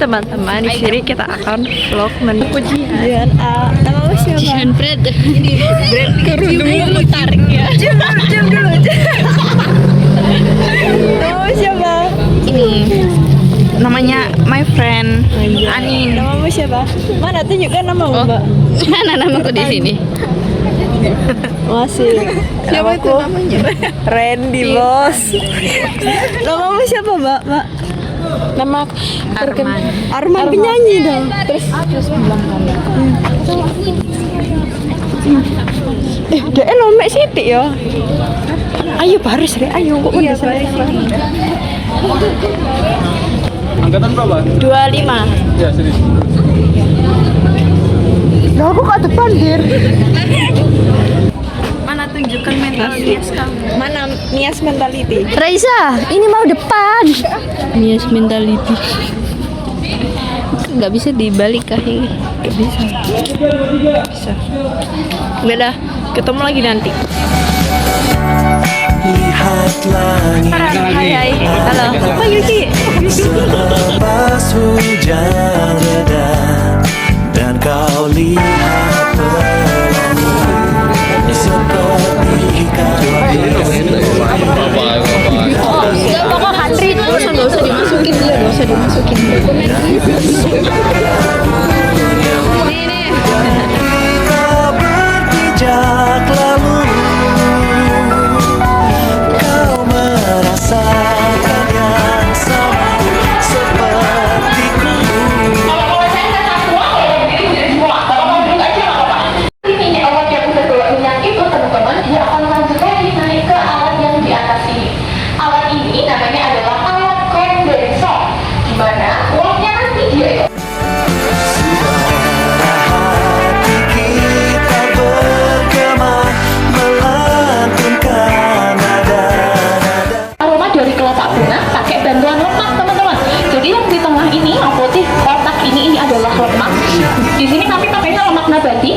teman-teman, di sini kita akan vlog menu ujian. Namamu siapa? Ujian berat. Berat kerudungmu tarik ya. Jam dulu. Namamu siapa? Ini namanya my friend Anin. Namamu siapa? Mana tunjukkan namamu, Mbak. Mana namaku di sini? Masih. Siapa itu namanya? Randy, Bos. Namamu siapa, Mbak? Nama Arman penyanyi dong. Terus bilang Dia lomek sithik ya. Ayo baris Rek, ayo kok iya, baris sini. Angkatan berapa? 25. Ya, sini. Lah aku kok depan, Dir. mana tunjukkan mentalitas kamu? Mana Nias mentality? Raisa, ini mau depan. Nias mentality. Nggak bisa dibalik kah ini? Gak bisa. Bisa. Udah dah, ketemu lagi nanti. Hai. Halo. Apa Yuki? Selepas hujan reda dan kau lihat pelangi seperti kawan. Enggak pokok antri itu nggak usah dimasukin dia, nggak usah dimasukin. Nih. Kita berpijak lalu, kau merasakan yang sama sepertiku. Ini alat yang udah bawa minyak itu teman-teman, dia akan lanjutkan naik ke alat yang di atas ini. Alat ini namanya adalah alat kondensor, di mana uapnya nanti dia itu Hati kita bergema melantunkan nada-nada. aroma dari kelapa bunga pakai bantuan lemak teman-teman. Jadi yang di tengah ini yang putih kotak ini adalah lemak. Di sini kami pakainya lemak nabati.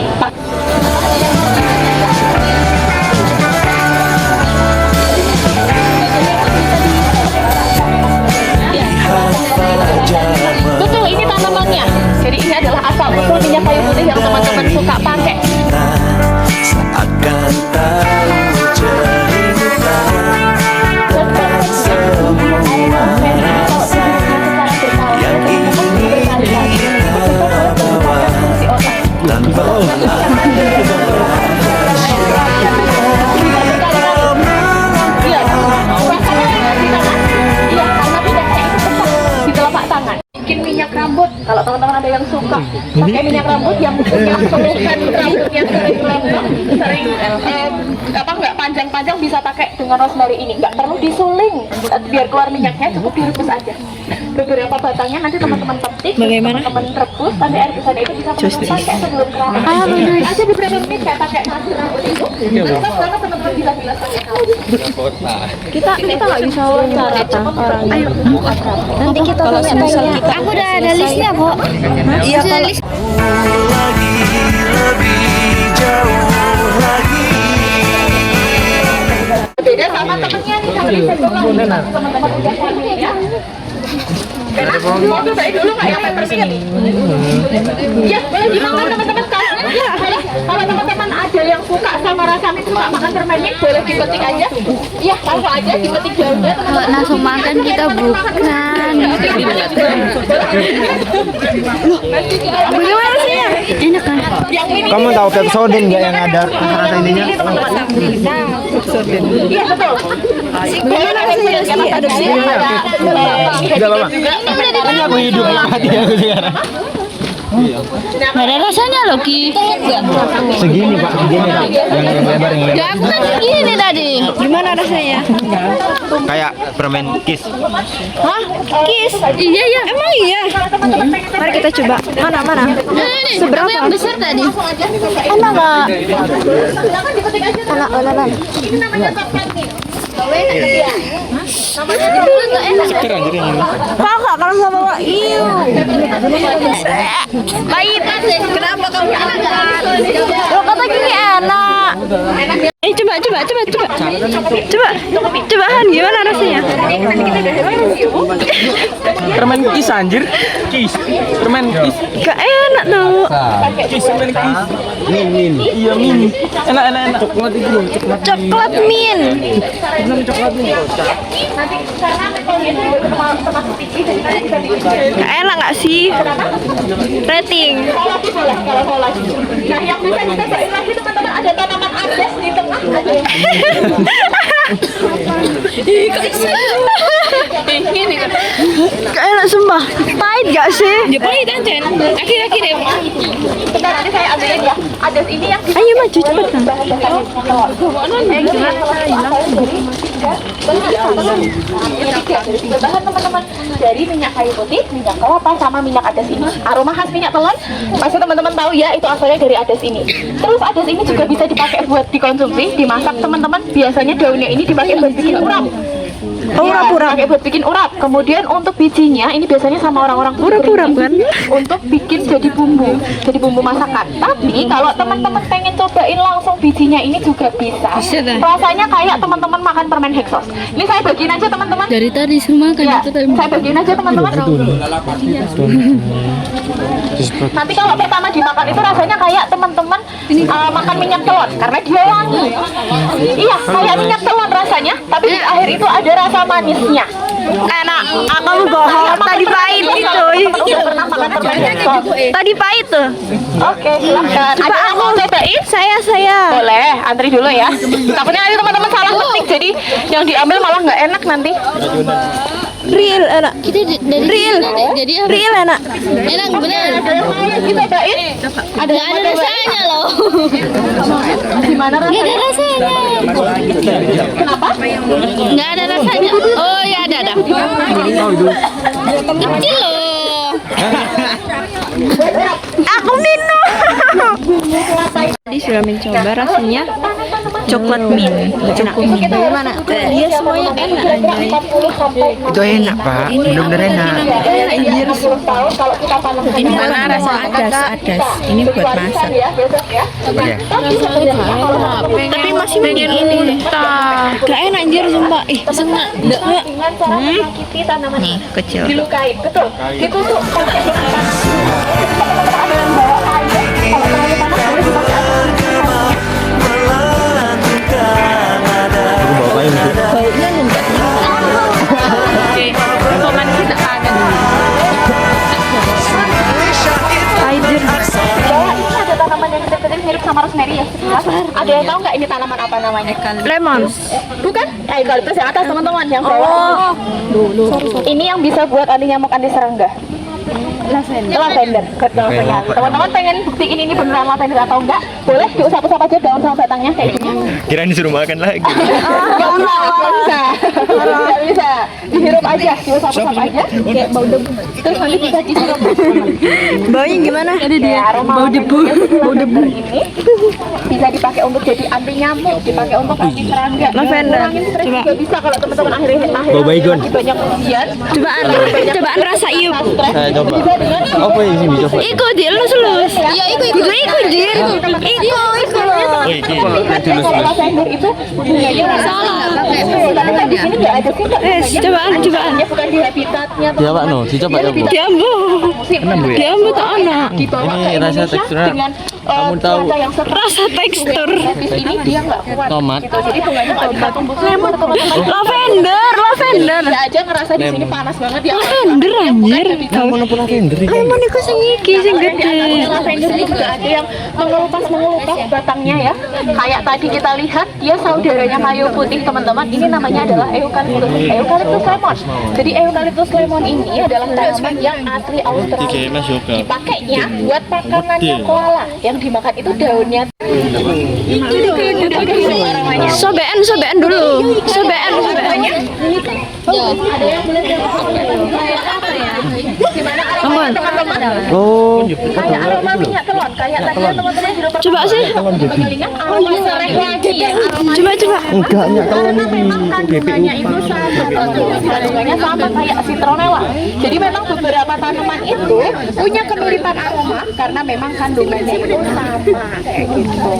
Betul, ini tanamannya. Jadi ini adalah asal usul minyak kayu putih yang teman-teman suka pakai. Seakan tahu cerita yang ingin kita bawa tanpa di telapak tangan. Bikin minyak rambut. Kalau teman-teman ada yang suka pakai minyak rambut yang punya solukan rambutnya sering lemot, sering nggak panjang-panjang, bisa pakai dengan rosemary ini. Nggak perlu disuling biar keluar minyaknya, cukup direbus aja. Beberapa batangnya nanti teman-teman petik, Bagaimana? teman-teman rebus sampai air besarnya itu bisa pakai sebelum kering. Aja beberapa menit kayak pakai masuk rambut itu. Terus banget teman-teman bisa bilas pakai rambut. Kita nggak bisa wawancara orang. Ayo. Nanti kita tanya. Aku udah ada listnya kok. Iya kalau lagi lebih jauh lagi. Beda sama temennya nih, sama teman-teman udah family ya. Enak, mau cobain dulu nggak yang peppermint? Ya, boleh dimakan teman-teman kan? Boleh. Kalau teman-teman ada yang suka sama rasa mint, suka makan peppermint, boleh dipetik aja. Iya, langsung aja dipetik daunnya. Kalau langsung makan kita bukan. bagaimana sih ya? Enak kan? Yang ini Kamu tahu Pepsodent nggak yang ada rasa ininya? iya betul. Bagaimana rasanya? Ada sih, Enggak apa-apa. Ini aku hidup mati aku sekarang. Nggak ada rasanya loh Ki. Segini Pak, segini Pak. Yang lebar yang lebar. Ya aku kan segini tadi. Gimana rasanya? Kayak permen kiss. Hah? Kiss? Iya iya. Emang iya? Mari kita coba. Mana? Nih, Seberapa? aku yang besar tadi. Enak nggak? silakan dipetik aja. Enak. Ini namanya peppermint. Seger anjir ini. Kakak kalau sama Pak, iyo. Baik, kenapa kamu makan? Lo kata gini enak. Coba. Coba Han, gimana rasanya? Permen kis anjir. Kis. Permen kis. Gak enak tau. Kis permen kis. Min. Iya min. Enak. Coklat itu loh. Coklat mint. Belum coklat nih. Nanti karena kalau itu termasuk tinggi, jadi nanti bisa dibikin. Gak enak gak sih? Rating. Kalau lagi boleh, kalau mau lagi. Nah, yang bisa dicobain lagi teman-teman, ada tanaman adas di tengah, ada yang Gak enak sumpah. Pahit gak sih? Ya pahit aja. Akhir-akhir ya. bentar nanti saya ambilin ya. Adas ini yang Ayo maju cepetan. Bahan teman-teman dari minyak kayu putih, minyak kelapa, sama minyak adas ini. Aroma khas minyak telon, pasti teman-teman tahu ya itu asalnya dari adas ini. Terus adas ini juga bisa dipakai buat dikonsumsi, dimasak teman-teman. Biasanya daunnya ini dipakai buat bikin urap. Urap-urap. Pakai buat bikin urap. Kemudian untuk bijinya ini biasanya sama orang-orang Urap-urap kan? untuk bikin jadi bumbu masakan. Tapi kalau teman-teman pengen cobain langsung bijinya ini juga bisa. Rasanya kayak teman-teman makan permen Hexos. Ini saya bagiin aja teman-teman. Dari tadi semua kan Ya, itu tadi. saya bagiin aja teman-teman. Nanti kalau pertama dimakan itu rasanya kayak teman-teman makan minyak telon karena dia wangi. Iya, kayak minyak telon rasanya, tapi di akhir itu ada rasa manisnya. Enak. Kamu bohong. Tadi pahit itu. Udah pernah makan permen Hexos? Tadi pahit tuh. Oke, silakan. Ada yang mau cobain? Saya. Boleh, antri dulu ya. Takutnya nanti teman-teman salah ketik, jadi yang diambil malah nggak enak nanti. Real enak. Kita dari Real. jadi apa? Real enak. Enak bener. Dicobain? Ada Gak ada rasanya loh. Gimana Gak rasanya? ada rasanya. Kenapa? Gak ada rasanya. Oh ya ada. Kecil loh. Aku minum. Tadi sudah mencoba rasanya coklat mint. Enak. Gimana? Dia semuanya enak anjay. Itu enak pak. Bener-bener enak. Ini mana rasa adas. Ini buat masak. Ya. Tapi masih pengen ini. Gak enak anjir sumpah. Sengat. Dengan cara menyakiti tanaman Nih, kecil. dilukain, betul. Ditusuk pakai ada yang bawa air. Kalau terlalu panas boleh dipakai air. melantunkan nada. Baiknya enggak. Oke. Teman kita kangen. Air. Bawa ini ada tanaman yang kecil-kecil mirip sama rosemary ya. Ada yang tahu nggak ini tanaman apa namanya? Lemon. Bukan? Eukaliptus yang atas teman-teman, yang bawah. Ini yang bisa buat anti nyamuk anti serangga. Lavender. Teman-teman pengen buktiin ini beneran lavender atau enggak? Boleh diusap-usap aja daun sama batangnya kayak gini. Kirain disuruh makan lagi. Nggak bisa. Nggak bisa. Dihirup aja, diusap-usap aja. Kayak bau debu. Terus nanti bisa disirup. Baunya gimana? Ya, aroma bau debu. Bau debu ini bisa dipakai untuk jadi anti nyamuk, dipakai untuk anti serangga. Lavender. Ngurangin stres juga bisa kalau teman-teman akhirnya Bau baygon. lagi banyak ujian. Cobaan rasa iup. Saya coba. Bisa dengan Apa yang sini coba? Ikut dia lulus. Iya ikut. Ikut dir. kalau lavender itu bunganya Salah. tapi kan di sini nggak ada sih Kak. Cobaan. Ya bukan di habitatnya Ya pak no, dicoba ya bu. Diambu. Diambu tak anak. dibawa Ini ke rasa Indonesia teksturnya, dengan kamu tahu. cuaca yang seperti Rasa tekstur. ini dia nggak kuat Tomat. gitu. Jadi bunganya nggak bisa tumbuh subur teman-teman. Lavender. Saya aja ngerasa di sini panas banget ya. Lavender anjir. Kamu nopo lavender ini. Lemon itu sing iki sing gede. Lavender ini juga ada yang mengelupas batangnya ya. Kayak tadi kita lihat dia saudaranya kayu putih teman-teman. Ini namanya adalah eukaliptus lemon. Jadi eukaliptus lemon ini adalah tanaman yang asli Australia. Dipakainya buat makanannya koala. Yang dimakan itu daunnya. Aromanya. Sobean dulu. Sobean. Ada yang boleh kayak apa ya? Gimana aromanya teman-teman? Oh, Kayak aroma minyak telon. Kayak tadi yang teman-teman di Coba sih. pengelingan aroma serai lagi Coba. Enggaknya kalau Karena ini memang kandungannya itu sama, kandungannya sama kayak citronella. Jadi memang beberapa tanaman itu punya kemiripan aroma karena memang kandungannya itu sama kayak gitu.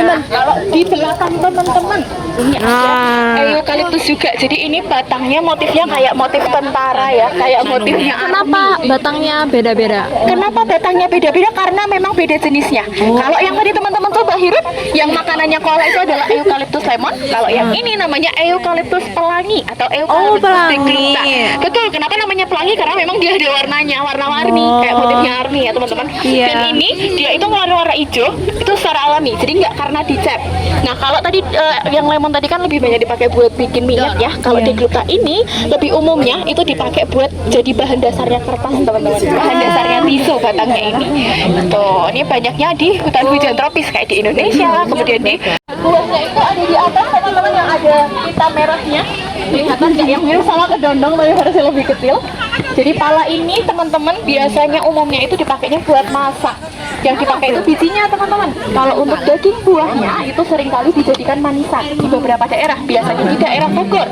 Nah, kalau di belakang teman-teman ini ada eukaliptus juga. Jadi ini batangnya motifnya kayak motif tentara ya, kayak motifnya Kenapa batangnya beda-beda? Kenapa batangnya beda-beda? Karena memang beda jenisnya. Kalau yang tadi teman-teman coba hirup, yang makanannya koala itu adalah eukaliptus lemon. Kalau yang ini namanya eukaliptus pelangi atau eukaliptus pelangi. degluta. Betul. Kenapa namanya pelangi? Karena memang dia ada warnanya, warna-warni, kayak motifnya army ya teman-teman. Iya. Dan ini dia itu ngeluarin warna hijau itu secara alami. Jadi nggak karena dicap. Nah kalau tadi yang lemon tadi kan lebih banyak dipakai buat bikin minyak ya. Kalau degluta ini lebih umumnya itu dipakai buat jadi bahan dasarnya kertas teman-teman. Bahan dasarnya tisu batangnya ini. Tuh, ini banyaknya di hutan hujan tropis kayak di Indonesia, kemudian di buahnya itu ada di atas teman-teman yang ada pita merahnya. Kelihatan nggak yang mirip sama kedondong tapi harusnya lebih kecil. Jadi pala ini teman-teman biasanya umumnya itu dipakainya buat masak. Yang dipakai itu bijinya teman-teman. Kalau untuk daging buahnya itu seringkali dijadikan manisan di beberapa daerah, biasanya di daerah Bogor.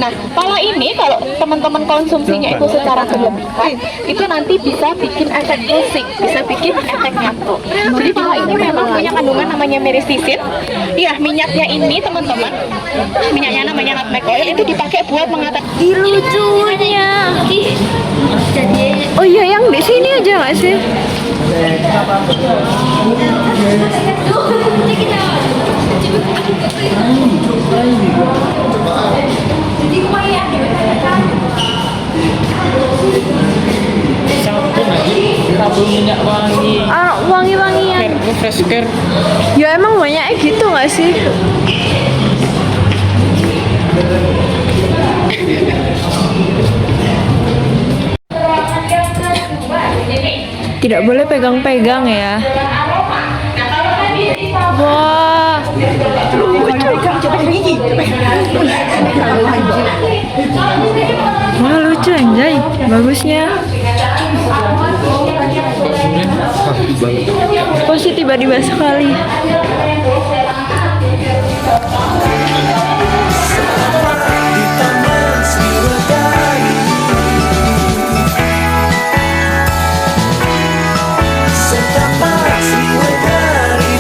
Nah, pala ini kalau teman-teman konsumsinya itu secara berlebihan, itu nanti bisa bikin efek pusing, bisa bikin efek ngantuk. Jadi pala ini memang punya kandungan namanya myristicin. Iya, minyaknya ini teman-teman, minyaknya namanya nutmeg oil itu dipakai buat mengatasi Lucunya. Oh iya, yang di sini aja nggak sih? sabun minyak wangi. Wangi-wangian. Fresh care. Ya emang banyaknya gitu nggak sih? Tidak boleh pegang-pegang ya. Wah. Wah, lucu anjay. Bagusnya. Pasti tiba-tiba sekali. Di taman Sriwadari, setapak Sriwadari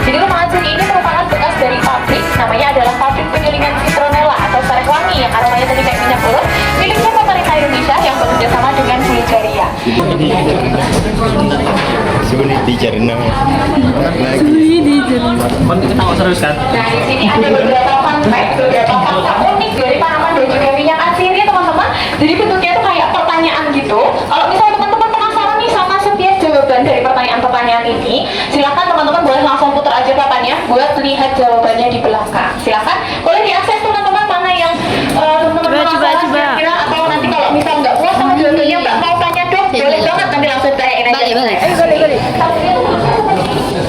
Jadi rumah Aceh ini merupakan bekas dari pabrik, namanya adalah pabrik penyulingan citronella atau sarek wangi yang aromanya tadi kayak minyak urut, miliknya pemerintah Indonesia yang bekerja sama dengan Bulgaria. Sebenarnya di Jarnam. Kita tahu terus kan? Nah di sini ada beberapa fun fact, beberapa fakta unik dari tanaman dan juga minyak Aceh ini teman-teman. Jadi bentuknya itu kayak pertanyaan gitu. Kalau misalnya teman-teman penasaran nih sama setiap jawaban dari pertanyaan-pertanyaan ini, silakan teman-teman boleh langsung putar aja papannya buat lihat jawabannya di belakang. Silakan boleh diakses teman-teman mana yang teman-teman penasaran kira-kira, atau nanti kalau misal nggak puas sama jawabannya nggak mau tanya dong, boleh banget nanti langsung tanyain aja. Boleh. Sabunnya tuh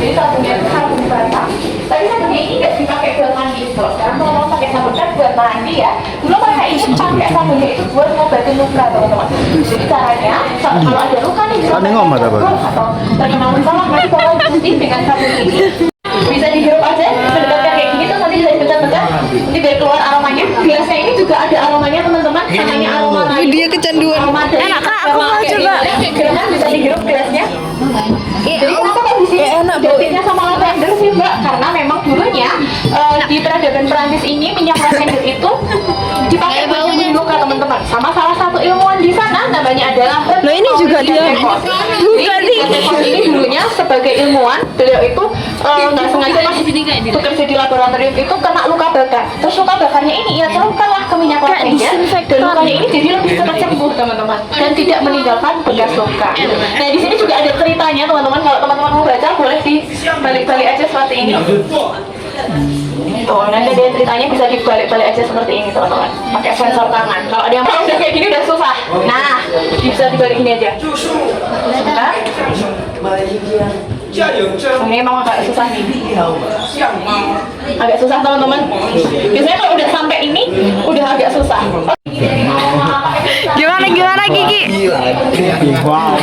jadi sabunnya itu sabun batang. Tapi sabunnya ini nggak dipakai buat mandi bro. Sekarang kalau mau pakai sabun kan buat mandi ya. Dulu mereka ini pakai sabunnya itu buat ngobatin luka teman-teman. Jadi caranya kalau ada luka nih bisa pakai sabun atau terkena masalah nanti kalau putih dengan sabun ini bisa dihirup aja, mendekatkan kayak gini terus nanti bisa dipecat-pecat, nanti biar keluar aromanya. Biasanya ini juga ada aromanya teman-teman, namanya aroma kayu. Dia kecanduan. Enak kak, aku mau coba. Gerangan bisa dihirup gelasnya. Jadi kenapa kok di sini identiknya sama lavender sih mbak? Karena memang dulunya di peradaban Perancis ini minyak lavender itu dipakai buat nyembuhin luka teman-teman. Sama salah satu ilmuwan di sana namanya adalah Loh, ini juga dia. Bukan ini dulunya sebagai ilmuwan, beliau itu nggak sengaja pas bekerja di laboratorium itu kena luka bakar. Terus luka bakarnya ini ia celupkanlah ke minyak lavender dan lukanya ini jadi lebih cepat sembuh teman-teman dan tidak meninggalkan bekas luka. Nah di sini juga ada ceritanya teman-teman. Kalau teman-teman mau baca boleh dibalik-balik aja seperti ini. Tuh, nanti ada ceritanya bisa dibalik-balik aja seperti ini teman-teman. Pakai sensor tangan. Kalau ada yang udah kayak gini udah susah. Nah, bisa dibalik ini aja. Sebentar. Ini memang agak susah nih. Agak susah teman-teman. Biasanya kalau udah sampai ini udah agak susah. Gimana? Gigi. Wow.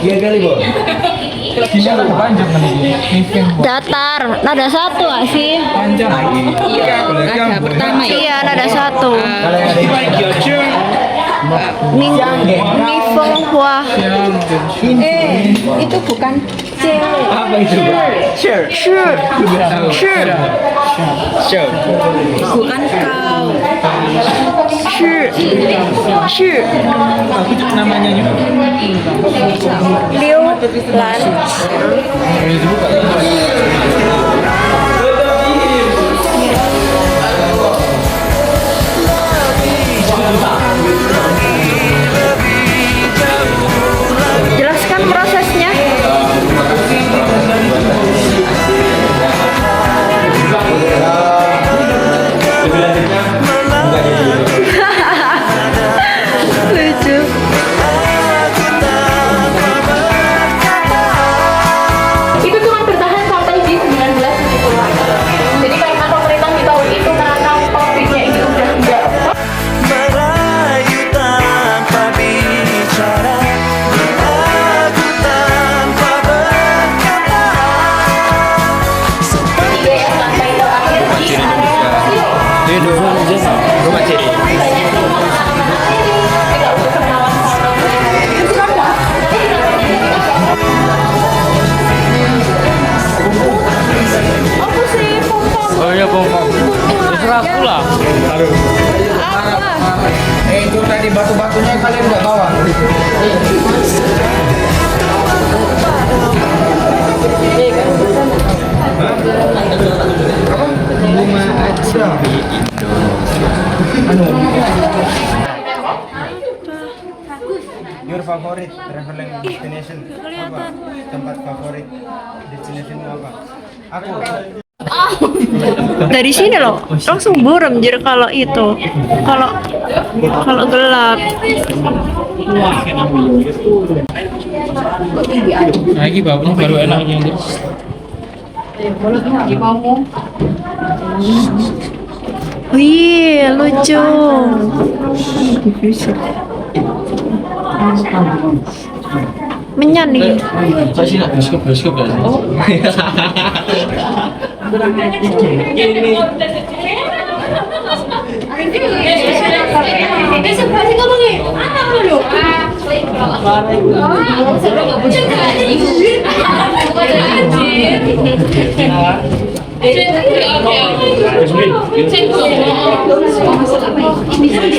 Iya kali, Bu. Gini ada panjang kan ini. Datar, nada satu gak sih? Panjang lagi. Nada pertama ya. Iya, nada satu. Mi feng hua. Itu bukan C. Apa itu? Sure. Sure. Sure. Sure. Bukan kau. Sure. Sure. Aku juga namanya juga. Liu Lan. Jelaskan prosesnya. Lucu. Itu cuma bertahan sampai di 1970-an. Jadi karena pemerintah di tahun itu karena COVID-nya ini udah enggak Merayu tanpa bicara, aku tanpa berkata. tiga yang lantai terakhir di area Rumah ciri. Oh iya, pom. Terserah aku lah. Aduh. Itu tadi batu-batunya kalian nggak bawa. Bunga aja. Your favorite traveling destination apa? Tempat favorit destination apa? Aku. Dari sini loh, langsung buram jadi kalau itu. Kalau gelap. Lagi baru enaknya ini. Wih, lucu. Menyan nih. Pasti nak bioskop kan?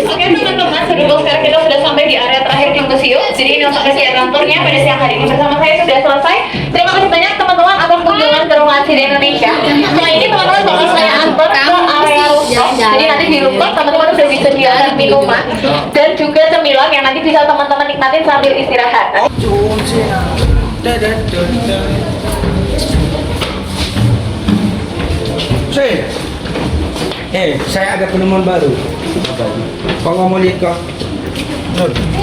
Oke teman-teman, sebelum sekarang kita sudah sampai di area terakhir di museum. Jadi ini untuk kegiatan turnya pada siang hari ini bersama saya sudah selesai. Terima kasih banyak teman-teman atas kunjungan ke Rumah Arsila Indonesia. Setelah ini teman-teman bakal saya antar ke area rooftop. Jadi nanti di rooftop teman-teman sudah disediakan minuman dan juga cemilan yang nanti bisa teman-teman nikmatin sambil istirahat. Saya ada penemuan baru. Kau nggak mau lihat kok?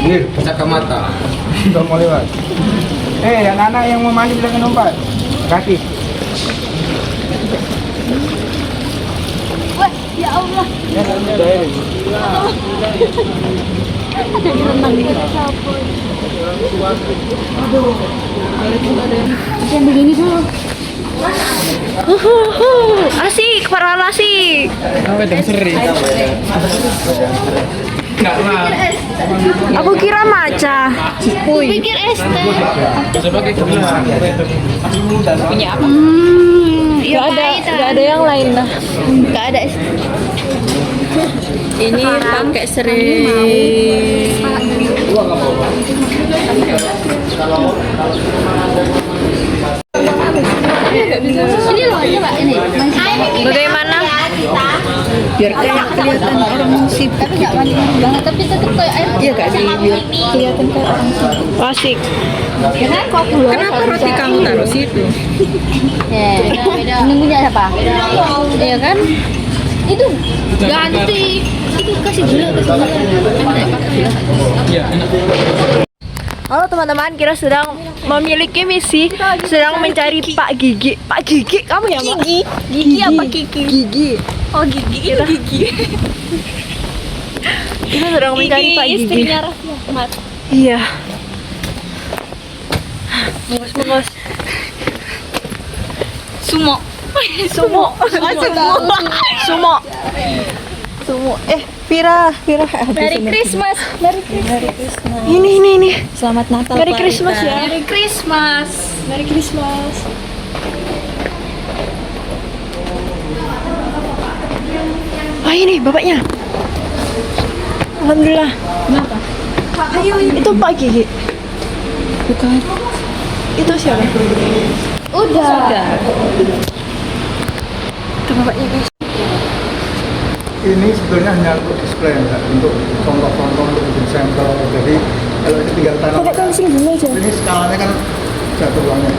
Nih, kacamata. Nggak mau lewat. Anak-anak yang mau mandi bilang nompat. Kaki. Wah, ya Allah. Yang begini dulu. Asik, parah asik. Apa itu seri? Enggak lah. Aku kira maca. Pikir es teh. Coba kita bilang. Punya apa? Gak ada yang lain lah. Gak ada. Ini pakai serai. Ini loh, coba ini. Bagaimana? Biar kayak kelihatan orang sibuk. Tapi nggak mandi banget, tapi tetap kayak air. Iya gak sih? Biar kelihatan kayak orang sibuk. Asik. Kenapa roti kamu taruh situ? Beda. Ini punya siapa? Iya kan? Itu ganti. Itu kasih gula, Iya, enak. Halo teman-teman, kita sedang memiliki misi, sedang mencari Pak Gigi. Pak Gigi, kamu ya Mbak? Gigi apa Kiki? Gigi. Oh Gigi, itu Gigi. Kita sedang mencari Pak Gigi. Istrinya Raffi Ahmad. Iya. Bungkus. Sumo. Sumo. Sumo. Sumo. Vira. Merry Christmas. Merry Christmas. Ini. Selamat Natal. Merry Pak Christmas Rita. ya. Merry Christmas. Merry Christmas. Ah, ini bapaknya. Alhamdulillah. Kenapa? Itu Pak Gigi. Bukan. Itu siapa? Sudah. Itu bapaknya guys. Ini sebetulnya hanya untuk display, enggak untuk contoh-contoh untuk bikin sampel. Jadi kalau ini tinggal tanam. Pakai kancing dulu aja. Ini skalanya kan jatuh uangnya.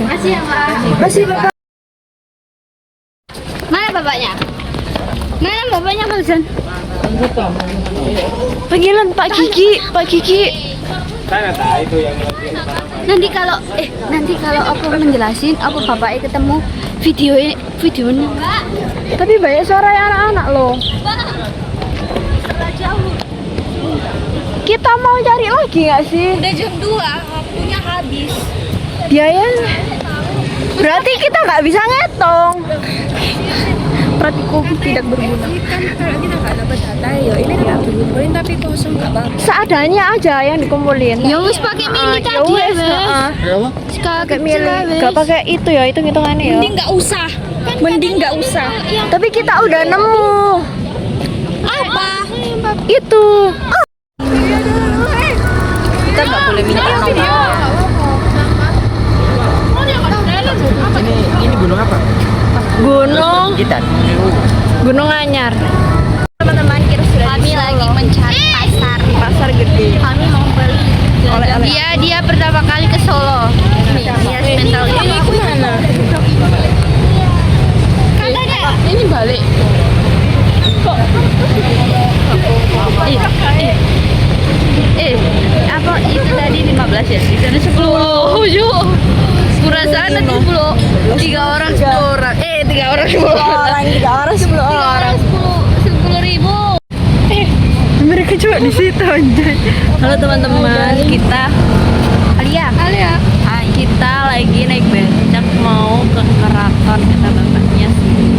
Makasih ya, Pak. Masih Bapak. Mana bapaknya? Mana bapaknya, Fauzan? Panggilan Pak Gigi. Nanti kalau aku menjelasin, apa bapaknya ketemu videonya. Tapi banyak suara anak-anak loh. Kita mau cari lagi nggak sih? Udah jam 2, waktunya habis. Biayanya. Berarti kita nggak bisa ngetong. Berarti kopi tidak berguna. Kan kalau kita nggak dapat data ya ini nggak dikumpulin tapi kosong nggak apa-apa. Seadanya aja yang dikumpulin. Ya wis pakai mili Ya tadi wes, ya. pakai milih. Gak pakai itu ya, itu hitungannya ya. Mending nggak usah. Mending nggak usah. Tapi kita udah nemu. Apa? Itu. Kita nggak boleh minta nomor. Ini gunung apa? Gunung Anyar. Teman-teman, kita sudah Kami lagi mencari pasar gede. Kami mau beli. Oleh-oleh. Dia pertama kali ke Solo. Dia mental ini Mana? katanya ini balik. Kok? Apa itu tadi 15 ya? Di sana 10. Yuk. Kurasa nanti 10. 3 orang 10 orang. 3 orang 10 orang. 10 orang. 10.000. Mereka juga di situ anjay. Halo teman-teman, kita Alia. Kita lagi naik becak mau ke keraton kata bapaknya sih.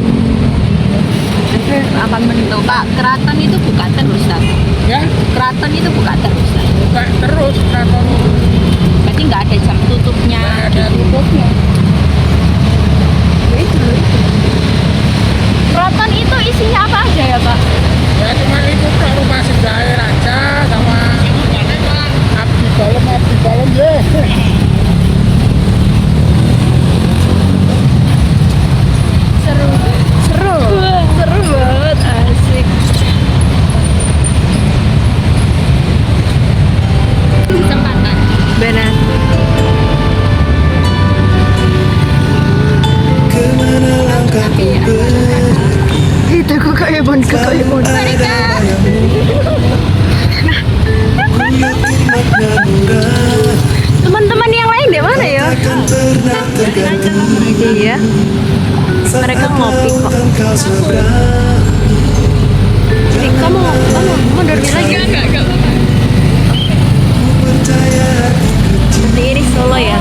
Akan menentu Pak, keraton itu buka terus Pak. Ya, Keraton itu buka terus Pak. buka terus keraton. Berarti nggak ada jam tutupnya. Ada tutupnya. Keraton itu isinya apa aja ya Pak? Ya cuma itu ke rumah sejair aja sama abdi kolom ya. Seru banget, asik. Kesempatan. Benar. Kemana langkahku pergi, Itu kok kayak bon. ada yang ku yakin makna murah Teman-teman yang lain di mana ya? takkan pernah tergantung. Iya. Mereka ngopi kok. Saat kau seberang, Kamu mundur lagi. ku percaya Seperti ini Solo ya.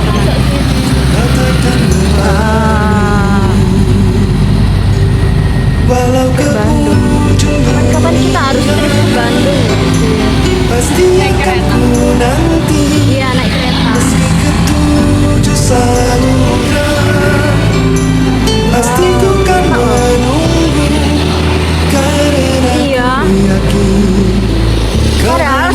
walau ke ujung Kapan kita harus trip ke Bandung? pasti akan ku nanti. Iya, naik kereta. Meski ketujuh samudra, pasti ku kan menunggu karena Iya. ku yakin kau Padahal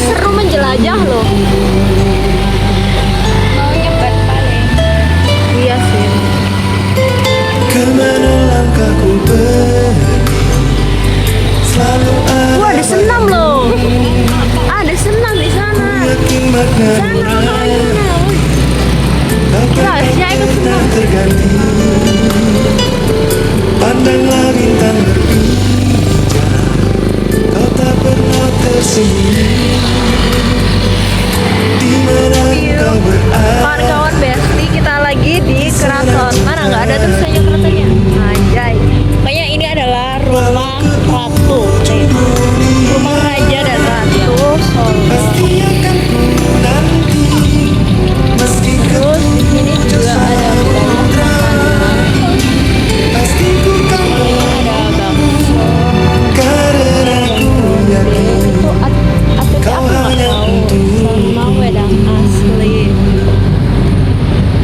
makna orang. Harusnya ikut Pernah terganti. Pandanglah bintang berbicara, kau tak pernah tersembunyi. Di mana kau berada? kawan-kawan Besti, kita lagi di keraton. Mana nggak ada tulisannya keratonnya? Anjay. Kayaknya ini adalah rumah ratu. Rumah raja dan ratu Solo. Pasti akan ku nanti. Meski Terus di sini juga ada pasti ku kan bakso. karena ku yakin Itu ATP kau aku nggak hanya tahu. untuk Sama wedang asli.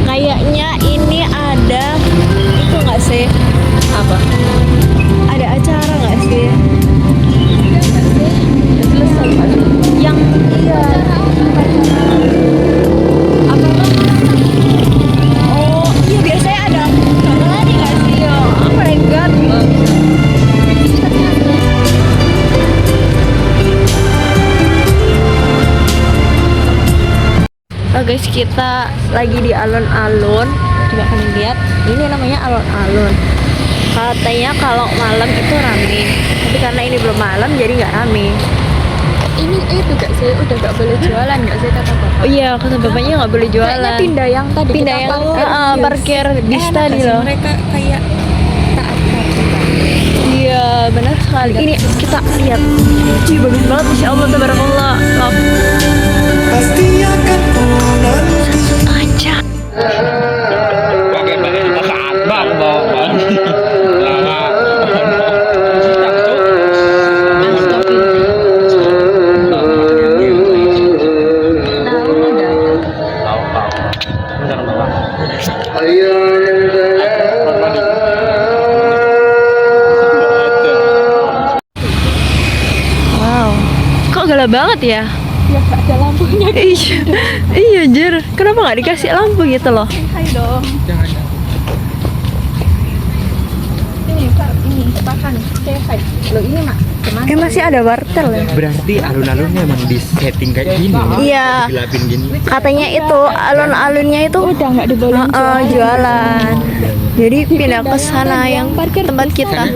Kayaknya ini ada itu nggak sih? Apa? Ada acara nggak sih? Selesai Pak. Yang iya. Apa tuh? Oh iya, biasanya ada gamelan nggak sih ya? Oh my god. Oh guys, kita lagi di alun-alun. Coba kalian lihat, ini namanya alun-alun. Katanya kalau malam itu rame, tapi karena ini belum malam jadi nggak rame. Ini itu gak sih udah gak boleh jualan gak sih kata bapak? Oh iya, kata bapaknya nggak boleh jualan. Kayaknya pindah yang tadi Pindah kita yang parkir bis tadi loh. Mereka kayak taat Iya, benar sekali. Ini kita lihat. Ih, bagus banget, Masya Allah, tabarakallah. Love. pasti akan ku nanti. Aja. Pakai saat bang bawa bang. Lama. Wow. Kok gelap banget ya? ya gak ada lampunya. Iya, iya Jer. Kenapa nggak dikasih lampu gitu loh? Hai dong. Ini Kak, ini makan. Hai. Loh ini mak. Gimana? Masih ada wartel ya? Berarti alun-alunnya emang di setting kayak gini. Iya. Gelapin gini. Katanya itu alun-alunnya itu Udah nggak dibolehin jualan. Jadi pindah ke sana yang tempat kita.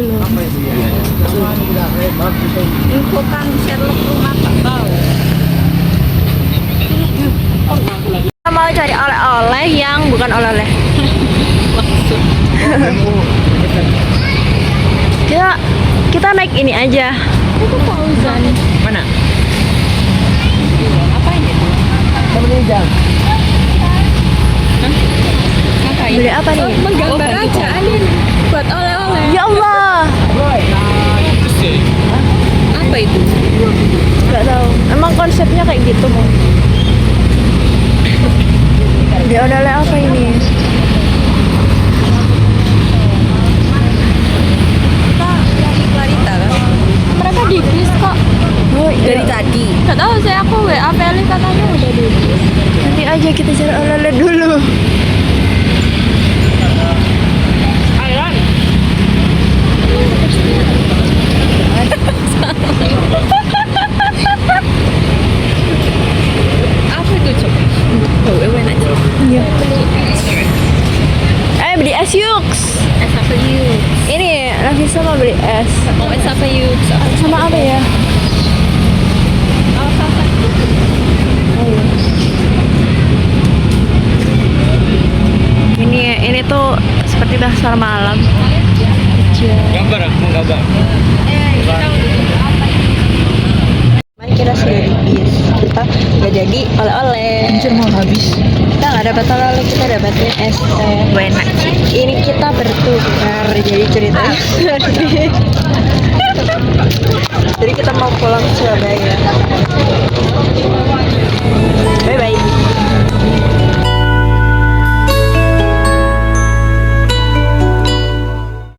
Info kan Sherlock rumah tak tahu. Kita mau cari oleh-oleh yang bukan oleh-oleh. Ya, kita naik ini aja. Itu Fauzan. Mana? Apa ini? Ngapain? Beli apa nih? Menggambar aja Anin buat oleh-oleh. Ya Allah, Apa itu? nggak tahu. Emang konsepnya kayak gitu mau? Dia oleh-oleh apa ini? Clarita kan? Mereka di bis kok. Oh, dari tadi. Gak tahu sih, aku WA Feli katanya udah di bis. nanti aja kita cari oleh-oleh dulu. Apa itu cok? Oh, enak aja. Iya. Beli es yuk. Es apa yuk? Ini Nafisa mau beli es. Oh, es apa yuk? Sama apa ya? Ini tuh seperti pasar malam. Gambar aku mau gambar. Kemarin kita sudah di bis, kita nggak jadi oleh-oleh. Anjir mau habis. Kita nggak dapat oleh-oleh, kita dapatnya es teh. Enak. Ini kita bertukar, jadi ceritanya. Jadi kita mau pulang ke Surabaya.